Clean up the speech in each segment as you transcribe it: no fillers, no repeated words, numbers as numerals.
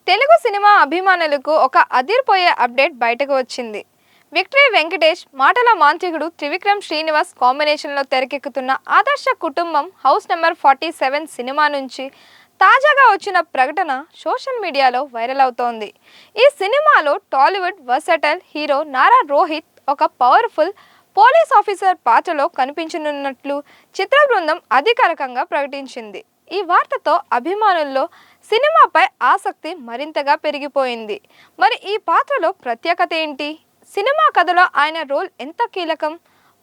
Telugu cinema అభిమానులకు ఒక అదిరిపోయే అప్డేట్ బయటకు వచ్చింది. విక్టరీ వెంకటేష్ మాటల మాంత్రికుడు త్రివిక్రమ్ శ్రీనివాస్ కాంబినేషన్లో తెరకెక్కుతున్న ఆదర్శ కుటుంబం హౌస్ నెంబర్ 47 సినిమా నుంచి తాజాగా వచ్చిన ప్రకటన సోషల్ మీడియాలో వైరల్ అవుతోంది. ఈ సినిమాలో టాలీవుడ్ వర్సటైల్ హీరో నారా రోహిత్ ఒక పవర్ఫుల్ పోలీస్ ఆఫీసర్ పాత్రలో కనిపించనున్నట్లు చిత్ర బృందం అధికారికంగా ప్రకటించింది. ఈ వార్తతో అభిమానుల్లో సినిమాపై ఆసక్తి మరింతగా పెరిగిపోయింది. మరి ఈ పాత్రలో ప్రత్యేకత ఏంటి? సినిమా కథలో ఆయన రోల్ ఎంత కీలకం?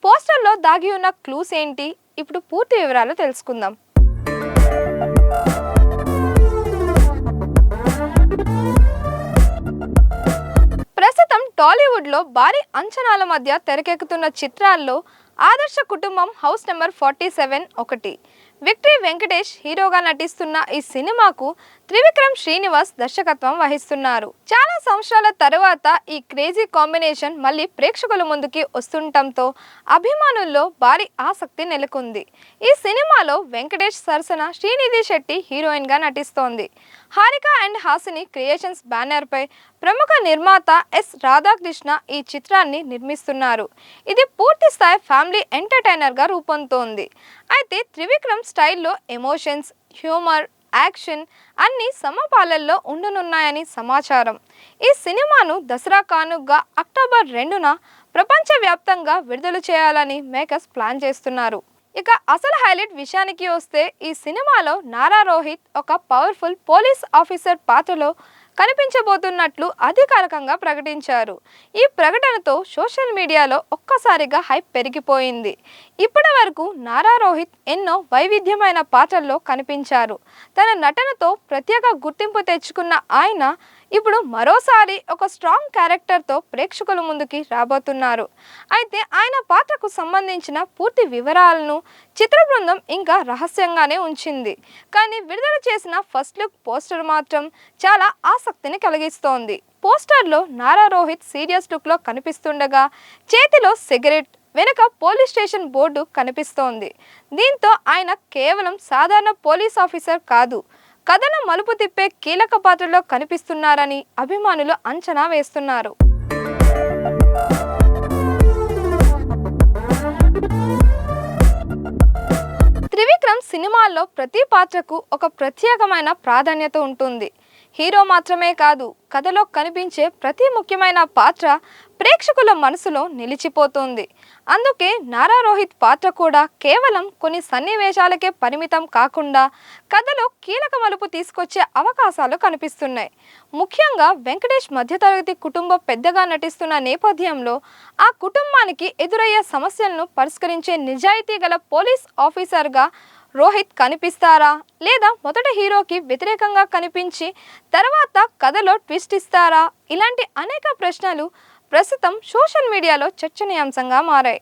పోస్టర్లో దాగి ఉన్న క్లూస్ ఏంటి? ఇప్పుడు పూర్తి వివరాలు తెలుసుకుందాం. ప్రస్తుతం టాలీవుడ్లో భారీ అంచనాల మధ్య తెరకెక్కుతున్న చిత్రాల్లో ఆదర్శ కుటుంబం హౌస్ నెంబర్ 47 ఒకటి. విక్టరీ వెంకటేష్ హీరోగా నటిస్తున్న ఈ సినిమాకు త్రివిక్రమ్ శ్రీనివాస్ దర్శకత్వం వహిస్తున్నారు. చాలా సంవత్సరాల తర్వాత ఈ క్రేజీ కాంబినేషన్ మళ్ళీ ప్రేక్షకుల ముందుకి వస్తుండటంతో అభిమానుల్లో భారీ ఆసక్తి నెలకొంది. ఈ సినిమాలో వెంకటేష్ సరసన శ్రీనిధి శెట్టి హీరోయిన్ గా నటిస్తోంది. Harika and Haasini creations banner పై ప్రముఖ నిర్మాత ఎస్ రాధాకృష్ణ ఈ చిత్రాన్ని నిర్మిస్తున్నారు. ఇది పూర్తి స్థాయి ఫ్యామిలీ ఎంటర్టైనర్ గా రూపొందుతోంది. అయితే త్రివిక్రమ్ స్టైల్లో ఎమోషన్స్, హ్యూమర్, యాక్షన్ అన్ని సమపాలల్లో ఉండనున్నాయని సమాచారం. ఈ సినిమాను దసరా కానుకగా అక్టోబర్ 2న ప్రపంచవ్యాప్తంగా విడుదల చేయాలని మేకర్స్ ప్లాన్ చేస్తున్నారు. ఇక అసలు హైలైట్ విషయానికి వస్తే ఈ సినిమాలో నారా రోహిత్ ఒక పవర్ఫుల్ పోలీస్ ఆఫీసర్ పాత్రలో కనిపించబోతున్నట్లు అధికారికంగా ప్రకటించారు. ఈ ప్రకటనతో సోషల్ మీడియాలో ఒక్కసారిగా హైప్ పెరిగిపోయింది. ఇప్పటి వరకు నారా రోహిత్ ఎన్నో వైవిధ్యమైన పాత్రల్లో కనిపించారు. తన నటనతో ప్రత్యేక గుర్తింపు తెచ్చుకున్న ఆయన ఇప్పుడు మరోసారి ఒక స్ట్రాంగ్ క్యారెక్టర్తో ప్రేక్షకుల ముందుకి రాబోతున్నారు. అయితే ఆయన పాత్రకు సంబంధించిన పూర్తి వివరాలను చిత్ర బృందం ఇంకా రహస్యంగానే ఉంచింది. కానీ విడుదల చేసిన ఫస్ట్ లుక్ పోస్టర్ మాత్రం చాలా ఆసక్తిని కలిగిస్తోంది. పోస్టర్లో నారా రోహిత్ సీరియస్ లుక్లో కనిపిస్తుండగా చేతిలో సిగరెట్, వెనుక పోలీస్ స్టేషన్ బోర్డు కనిపిస్తోంది. దీంతో ఆయన కేవలం సాధారణ పోలీస్ ఆఫీసర్ కాదు, కథను మలుపు తిప్పే కీలక పాత్రలో కనిపిస్తున్నారని అభిమానులు అంచనా వేస్తున్నారు. త్రివిక్రమ్ సినిమాల్లో ప్రతి పాత్రకు ఒక ప్రత్యేకమైన ప్రాధాన్యత ఉంటుంది. హీరో మాత్రమే కాదు, కథలో కనిపించే ప్రతి ముఖ్యమైన పాత్ర ప్రేక్షకుల మనసులో నిలిచిపోతుంది. అందుకే నారా రోహిత్ పాత్ర కూడా కేవలం కొన్ని సన్నివేశాలకే పరిమితం కాకుండా కథలో కీలక మలుపు తీసుకొచ్చే అవకాశాలు కనిపిస్తున్నాయి. ముఖ్యంగా వెంకటేష్ మధ్యతరగతి కుటుంబ పెద్దగా నటిస్తున్న నేపథ్యంలో ఆ కుటుంబానికి ఎదురయ్యే సమస్యలను పరిష్కరించే నిజాయితీ గల పోలీస్ ఆఫీసర్గా రోహిత్ కనిపిస్తారా, లేదా మొదటి హీరోకి వ్యతిరేకంగా కనిపించి తర్వాత కథలో ట్విస్ట్ ఇస్తారా? ఇలాంటి అనేక ప్రశ్నలు ప్రస్తుతం సోషల్ మీడియాలో చర్చనీయాంశంగా మారాయి.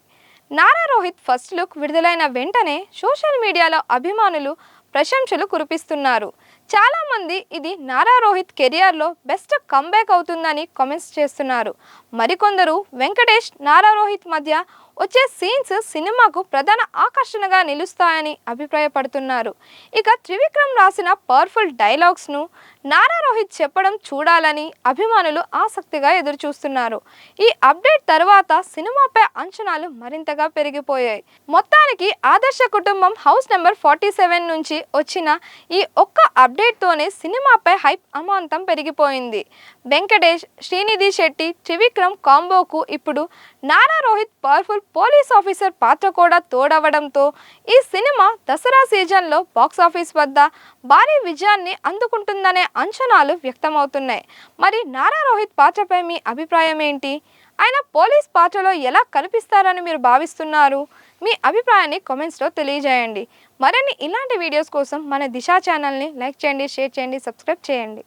నారా రోహిత్ ఫస్ట్ లుక్ విడుదలైన వెంటనే సోషల్ మీడియాలో అభిమానులు ప్రశంసలు కురిపిస్తున్నారు. చాలామంది ఇది నారా రోహిత్ కెరియర్లో బెస్ట్ కంబ్యాక్ అవుతుందని కామెంట్స్ చేస్తున్నారు. మరికొందరు వెంకటేష్, నారా రోహిత్ మధ్య వచ్చే సీన్స్ సినిమాకు ప్రధాన ఆకర్షణగా నిలుస్తాయని అభిప్రాయపడుతున్నారు. ఇక త్రివిక్రమ్ రాసిన పవర్ఫుల్ డైలాగ్స్ను నారా రోహిత్ చెప్పడం చూడాలని అభిమానులు ఆసక్తిగా ఎదురుచూస్తున్నారు. ఈ అప్డేట్ తర్వాత సినిమాపై అంచనాలు మరింతగా పెరిగిపోయాయి. మొత్తానికి ఆదర్శ కుటుంబం హౌస్ నెంబర్ 47 నుంచి వచ్చిన ఈ ఒక్క అప్డేట్తోనే సినిమాపై హైప్ అమాంతం పెరిగిపోయింది. వెంకటేష్, శ్రీనిధి శెట్టి, త్రివిక్రమ్ కాంబోకు ఇప్పుడు Nara Rohit powerful police officer పాత్ర కూడా తోడవడంతో ఈ సినిమా దసరా సీజన్లో బాక్సాఫీస్ వద్ద భారీ విజయాన్ని అందుకుంటుందనే అంచనాలు వ్యక్తమవుతున్నాయి. మరి నారా రోహిత్ పాత్రపై మీ అభిప్రాయం ఏంటి? ఆయన పోలీస్ పాత్రలో ఎలా కనిపిస్తారని మీరు భావిస్తున్నారు? మీ అభిప్రాయాన్ని కామెంట్స్లో తెలియజేయండి. మరిన్ని ఇలాంటి వీడియోస్ కోసం మన దిశ ఛానల్ని లైక్ చేయండి, షేర్ చేయండి, సబ్స్క్రైబ్ చేయండి.